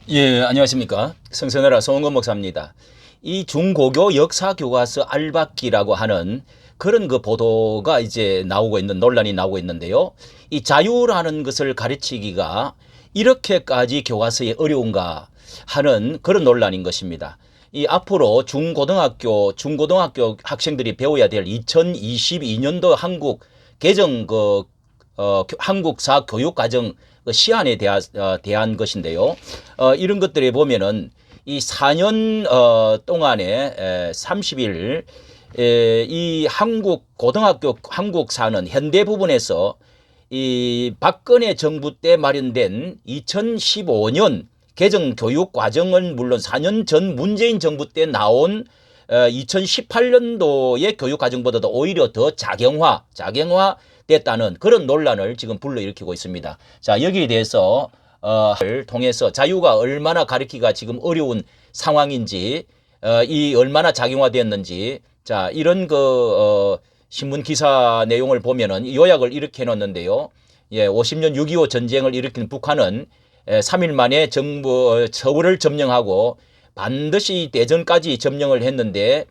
예, 안녕하십니까. 성선회라 송은건 목사입니다. 이 중고교 역사교과서 알박기라고 하는 그런 그 보도가 이제 나오고 있는 논란이 나오고 있는데요. 이 자유라는 것을 가르치기가 이렇게까지 교과서에 어려운가 하는 그런 논란인 것입니다. 이 앞으로 중고등학교 학생들이 배워야 될 2022년도 한국 개정 한국사 교육과정 시안에 대한 것인데요. 이런 것들에 보면은 이 4년 동안에 30일 이 한국 고등학교 한국사는 현대 부분에서 이 박근혜 정부 때 마련된 2015년 개정 교육 과정은 물론 4년 전 문재인 정부 때 나온 2018년도의 교육 과정보다도 오히려 더 작용화 됐다는 그런 논란을 지금 불러일으키고 있습니다. 자, 여기에 대해서 통해서 자유가 얼마나 가르치기가 지금 어려운 상황인지 이 얼마나 작용화됐는지 자, 이런 신문 기사 내용을 보면은 요약을 이렇게 해놓는데요. 예, 50년 6.25 전쟁을 일으킨 북한은 3일 만에 서울을 점령하고 반드시 대전까지 점령을 했는데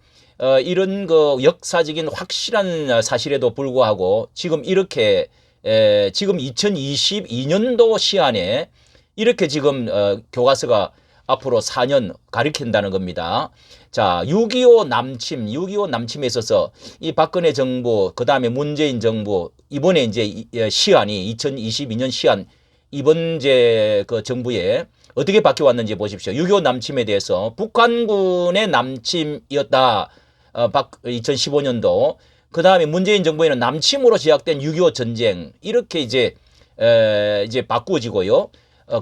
이런 역사적인 확실한 사실에도 불구하고 지금 이렇게 지금 2022년도 시안에 이렇게 지금 교과서가 앞으로 4년 가리킨다는 겁니다. 자, 6.25 남침에 있어서 이 박근혜 정부, 그 다음에 문재인 정부, 이번에 이제 시안이 2022년 시안 이번 그 정부에 어떻게 바뀌어왔는지 보십시오. 6.25 남침에 대해서 북한군의 남침이었다. 2015년도. 그 다음에 문재인 정부에는 남침으로 시작된 6.25 전쟁. 이렇게 이제 바꾸어지고요.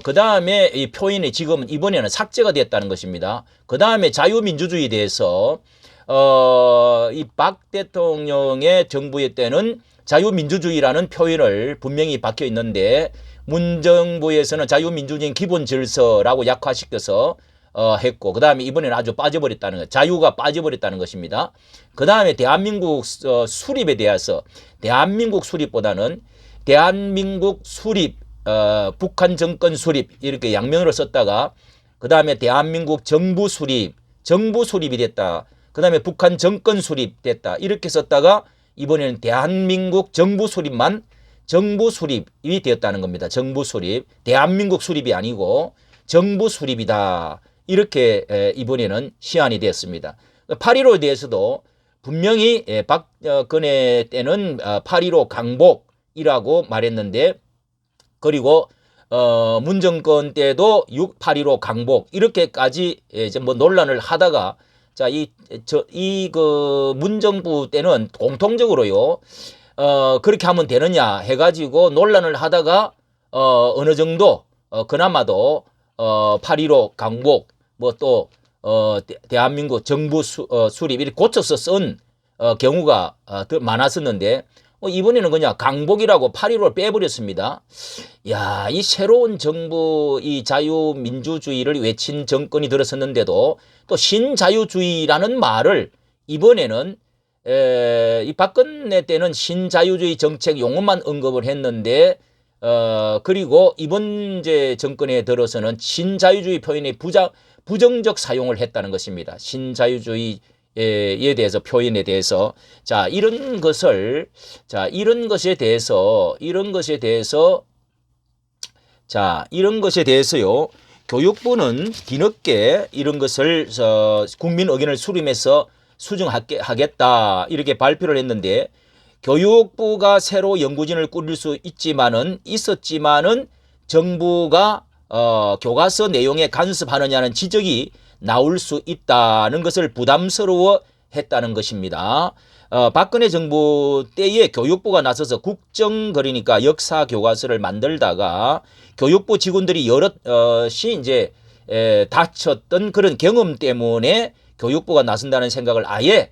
그 다음에 이 표현이 지금 이번에는 삭제가 됐다는 것입니다. 그 다음에 자유민주주의에 대해서, 이 박 대통령의 정부의 때는 자유민주주의라는 표현을 분명히 박혀 있는데, 문 정부에서는 자유민주주의 기본 질서라고 약화시켜서 했고, 그 다음에 이번에는 아주 빠져버렸다는 것, 자유가 빠져버렸다는 것입니다. 그 다음에 대한민국 수립에 대해서 대한민국 수립보다는 대한민국 수립, 북한 정권 수립 이렇게 양면으로 썼다가 그 다음에 대한민국 정부 수립이 됐다. 그 다음에 북한 정권 수립 됐다. 이렇게 썼다가 이번에는 대한민국 정부 수립이 되었다는 겁니다. 정부 수립. 대한민국 수립이 아니고 정부 수립이다. 이렇게 이번에는 시안이 되었습니다. 8.15에 대해서도 분명히 박근혜 때는 8.15 강복이라고 말했는데 그리고 문정권 때도 8.15 강복 이렇게까지 이제 논란을 하다가 자, 문정부 때는 공통적으로요. 그렇게 하면 되느냐 해가지고 논란을 하다가 어느 정도 그나마도 8.15 강복 또 대한민국 정부 수립 이렇게 고쳐서 쓴 경우가 더 많았었는데 이번에는 그냥 강복이라고 8.15를 빼버렸습니다. 야, 이 새로운 정부 이 자유민주주의를 외친 정권이 들어섰는데도 또 신자유주의라는 말을 이번에는 이 박근혜 때는 신자유주의 정책 용어만 언급을 했는데 그리고 이번 정권에 들어서는 신자유주의 표현의 부정적 사용을 했다는 것입니다. 신자유주의에 대해서 표현에 대해서 이런 것에 대해서요. 교육부는 뒤늦게 이런 것을 국민 의견을 수렴해서 수정하겠다 이렇게 발표를 했는데 교육부가 새로 연구진을 꾸릴 수 있었지만은 정부가 교과서 내용에 간섭하느냐는 지적이 나올 수 있다는 것을 부담스러워 했다는 것입니다. 박근혜 정부 때에 교육부가 나서서 그러니까 역사 교과서를 만들다가 교육부 직원들이 여럿이 이제 다쳤던 그런 경험 때문에 교육부가 나선다는 생각을 아예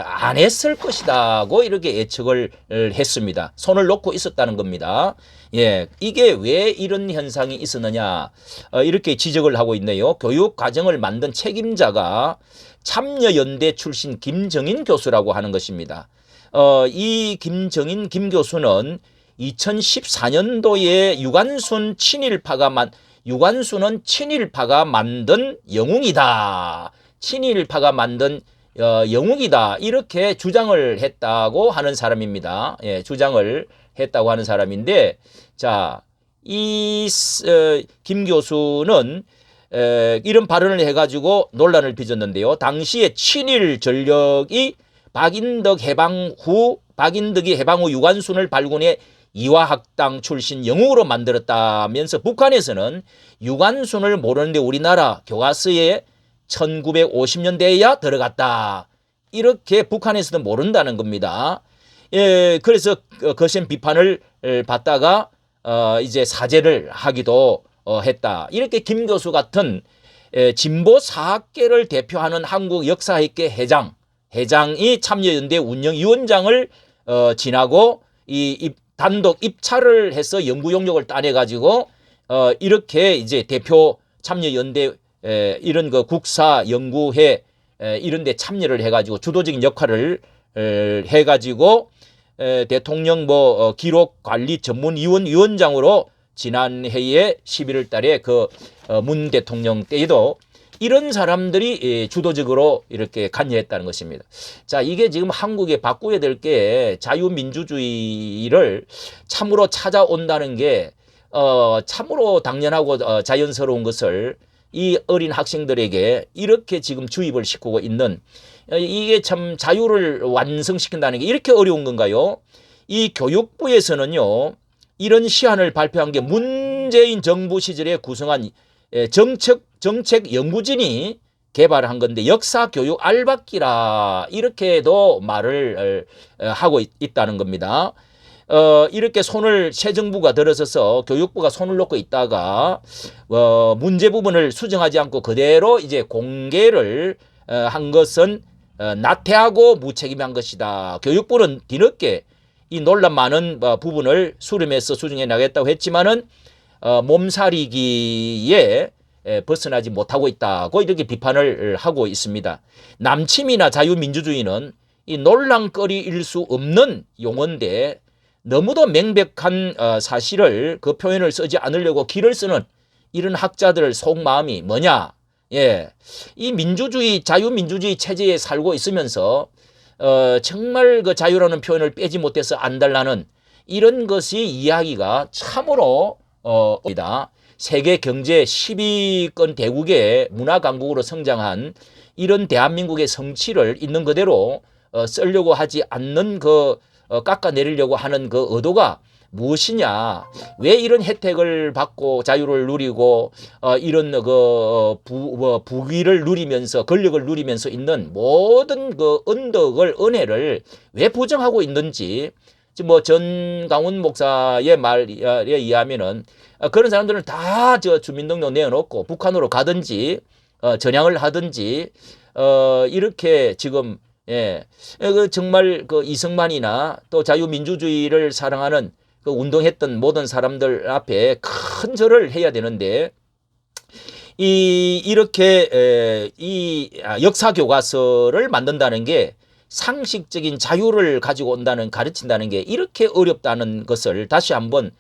안 했을 것이다고 이렇게 예측을 했습니다. 손을 놓고 있었다는 겁니다. 예, 이게 왜 이런 현상이 있었느냐 이렇게 지적을 하고 있네요. 교육 과정을 만든 책임자가 참여연대 출신 김정인 교수라고 하는 것입니다. 이 김 교수는 2014년도에 유관순 친일파가 유관순은 친일파가 만든 영웅이다. 친일파가 만든 영웅이다. 이렇게 주장을 했다고 하는 사람입니다. 예, 주장을 했다고 하는 사람인데, 자, 김 교수는 이런 발언을 해가지고 논란을 빚었는데요. 당시에 친일 전력이 박인덕이 해방 후 유관순을 발군해 이화학당 출신 영웅으로 만들었다면서 북한에서는 유관순을 모르는데 우리나라 교과서에 1950년대에야 들어갔다. 이렇게 북한에서도 모른다는 겁니다. 예, 그래서 거센 비판을 받다가 이제 사죄를 하기도 했다. 이렇게 김 교수 같은 진보 사학계를 대표하는 한국 역사학계 회장이 참여연대 운영위원장을 지나고 이 단독 입찰을 해서 연구 용역을 따내가지고 이렇게 이제 대표 참여연대 이런 그 국사연구회 이런 데 참여를 해가지고 주도적인 역할을 해가지고 대통령 기록관리 전문위원 위원장으로 지난해에 11월 달에 그 문 대통령 때에도 이런 사람들이 주도적으로 이렇게 관여했다는 것입니다. 자, 이게 지금 한국에 바꿔야 될 게 자유민주주의를 참으로 찾아온다는 게 참으로 당연하고 자연스러운 것을 이 어린 학생들에게 이렇게 지금 주입을 시키고 있는, 이게 참 자유를 완성시킨다는 게 이렇게 어려운 건가요? 이 교육부에서는요, 이런 시안을 발표한 게 문재인 정부 시절에 구성한 정책 연구진이 개발한 건데 역사교육 알박기라 이렇게도 말을 하고 있다는 겁니다. 이렇게 새 정부가 들어서서 교육부가 손을 놓고 있다가 문제 부분을 수정하지 않고 그대로 이제 공개를 한 것은 나태하고 무책임한 것이다. 교육부는 뒤늦게 이 논란 많은 부분을 수렴해서 수정해 나겠다고 했지만은 몸살이기에 벗어나지 못하고 있다고 이렇게 비판을 하고 있습니다. 남침이나 자유민주주의는 이 논란거리일 수 없는 용어인데 너무도 명백한 사실을 그 표현을 쓰지 않으려고 길을 쓰는 이런 학자들 속마음이 뭐냐? 예, 이 민주주의, 자유민주주의 체제에 살고 있으면서 정말 그 자유라는 표현을 빼지 못해서 안달나는 이런 것이 이야기가 참으로 세계 경제 10위권 대국의 문화 강국으로 성장한 이런 대한민국의 성취를 있는 그대로 쓰려고 하지 않는 깎아내리려고 하는 그 의도가 무엇이냐? 왜 이런 혜택을 받고 자유를 누리고 이런 부귀를 누리면서 권력을 누리면서 있는 모든 그 은혜를 왜 부정하고 있는지, 전강훈 목사의 말에 의하면은 그런 사람들은 다 주민등록 내어놓고 북한으로 가든지 전향을 하든지 이렇게 지금 정말 이승만이나 또 자유민주주의를 사랑하는 운동했던 모든 사람들 앞에 큰 절을 해야 되는데 이렇게 역사 교과서를 만든다는 게 상식적인 자유를 가지고 온다는 가르친다는 게 이렇게 어렵다는 것을 다시 한번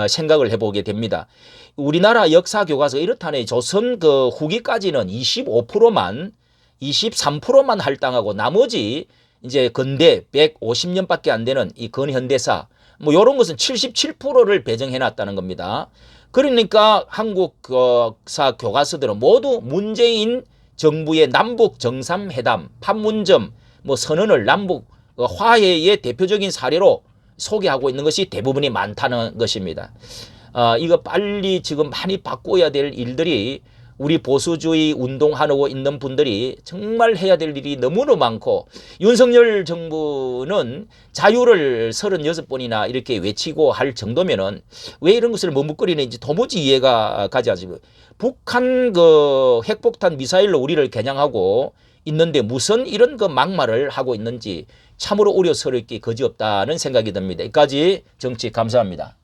생각을 해보게 됩니다. 우리나라 역사 교과서 이렇다네. 조선 후기까지는 23%만 할당하고 나머지 이제 근대 150년밖에 안 되는 이 근현대사 이런 것은 77%를 배정해 놨다는 겁니다. 그러니까 한국사 교과서들은 모두 문재인 정부의 남북 정상회담, 판문점 선언을 남북 화해의 대표적인 사례로 소개하고 있는 것이 대부분이 많다는 것입니다. 이거 빨리 지금 많이 바꿔야 될 일들이 우리 보수주의 운동하고 있는 분들이 정말 해야 될 일이 너무나 많고, 윤석열 정부는 자유를 36번이나 이렇게 외치고 할 정도면은 왜 이런 것을 머뭇거리는지 도무지 이해가 가지 않습니다. 북한 핵폭탄 미사일로 우리를 겨냥하고 있는데 무슨 이런 막말을 하고 있는지 참으로 우려스럽게 거지없다는 생각이 듭니다. 여기까지 정치 감사합니다.